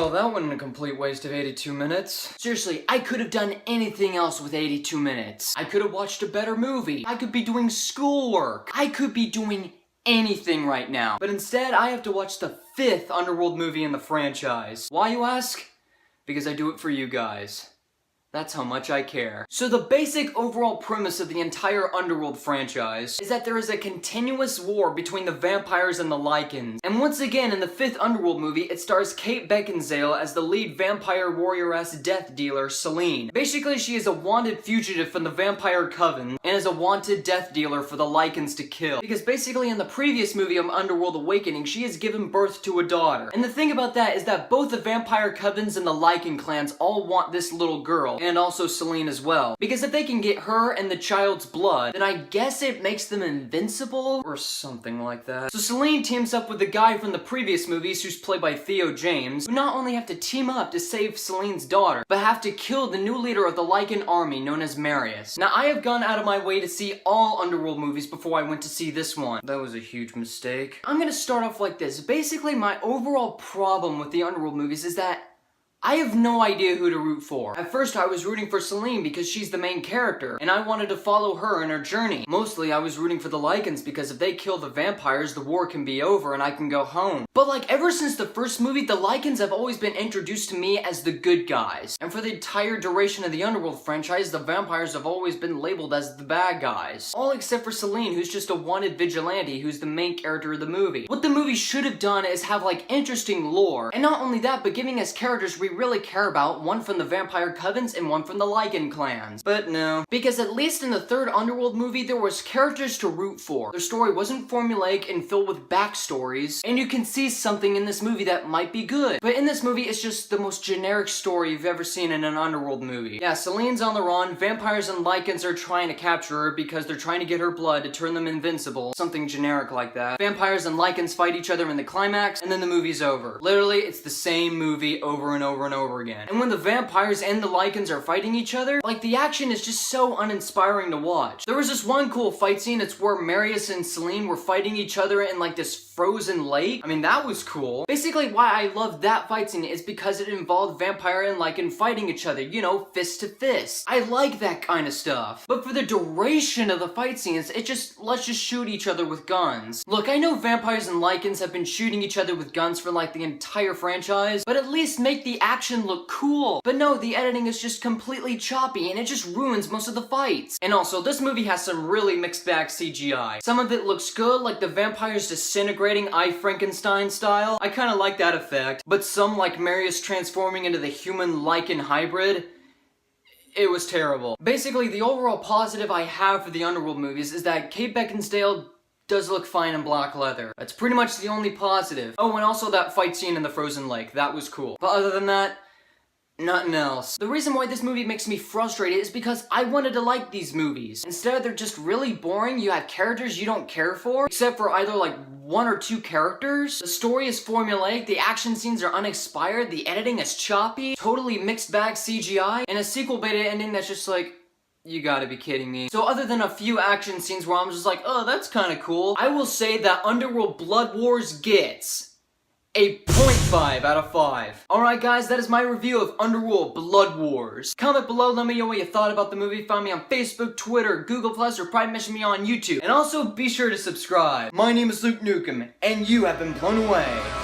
Well, that wasn't a complete waste of 82 minutes. Seriously, I could have done anything else with 82 minutes. I could have watched a better movie. I could be doing schoolwork. I could be doing anything right now. But instead, I have to watch the 5th Underworld movie in the franchise. Why, you ask? Because I do it for you guys. That's how much I care. So the basic overall premise of the entire Underworld franchise is that there is a continuous war between the vampires and the Lycans. And once again, in the 5th Underworld movie, it stars Kate Beckinsale as the lead vampire warrior-ass death dealer, Celine. Basically, she is a wanted fugitive from the vampire coven and is a wanted death dealer for the Lycans to kill. Because basically in the previous movie of Underworld Awakening, she has given birth to a daughter. And the thing about that is that both the vampire covens and the Lycan clans all want this little girl. And also Celine as well. Because if they can get her and the child's blood, then I guess it makes them invincible? Or something like that. So Celine teams up with the guy from the previous movies who's played by Theo James, who not only have to team up to save Celine's daughter, but have to kill the new leader of the Lycan army known as Marius. Now I have gone out of my way to see all Underworld movies before I went to see this one. That was a huge mistake. I'm gonna start off like this. Basically my overall problem with the Underworld movies is that I have no idea who to root for. At first I was rooting for Celine because she's the main character, and I wanted to follow her in her journey. Mostly I was rooting for the Lycans because if they kill the vampires, the war can be over and I can go home. But like ever since the first movie, the Lycans have always been introduced to me as the good guys. And for the entire duration of the Underworld franchise, the vampires have always been labeled as the bad guys. All except for Celine, who's just a wanted vigilante who's the main character of the movie. What the movie should have done is have like interesting lore, and not only that, but giving us characters we really care about, one from the vampire covens and one from the Lycan clans. But no, because at least in the 3rd Underworld movie there was characters to root for. Their story wasn't formulaic and filled with backstories, and you can see something in this movie that might be good. But in this movie it's just the most generic story you've ever seen in an Underworld movie. Yeah, Celine's on the run, vampires and Lycans are trying to capture her because they're trying to get her blood to turn them invincible. Something generic like that. Vampires and Lycans fight each other in the climax, and then the movie's over. Literally, it's the same movie over and over and over again. And when the vampires and the Lycans are fighting each other, like the action is just so uninspiring to watch. There was this one cool fight scene, it's where Marius and Celine were fighting each other in like this frozen lake. I mean, that was cool. Basically why I love that fight scene is because it involved vampire and Lycan fighting each other, you know, fist to fist. I like that kind of stuff. But for the duration of the fight scenes, let's just shoot each other with guns. Look, I know vampires and Lycans have been shooting each other with guns for like the entire franchise, but at least make the action look cool. But no, the editing is just completely choppy and it just ruins most of the fights. And also, this movie has some really mixed bag CGI. Some of it looks good, like the vampires disintegrating I Frankenstein style. I kinda like that effect. But some, like Marius transforming into the human Lycan hybrid, it was terrible. Basically, the overall positive I have for the Underworld movies is that Kate Beckinsale does look fine in black leather. That's pretty much the only positive. Oh, and also that fight scene in the frozen lake. That was cool. But other than that, nothing else. The reason why this movie makes me frustrated is because I wanted to like these movies. Instead, they're just really boring. You have characters you don't care for, except for either like 1 or 2 characters. The story is formulaic, the action scenes are uninspired, the editing is choppy, totally mixed bag CGI, and a sequel beta ending that's just like, you gotta be kidding me. So other than a few action scenes where I'm just like, oh, that's kinda cool, I will say that Underworld Blood Wars gets a 0.5 out of 5. Alright guys, that is my review of Underworld Blood Wars. Comment below, let me know what you thought about the movie. Find me on Facebook, Twitter, Google+, or private message me on YouTube. And also, be sure to subscribe. My name is Luke Nukem, and you have been blown away.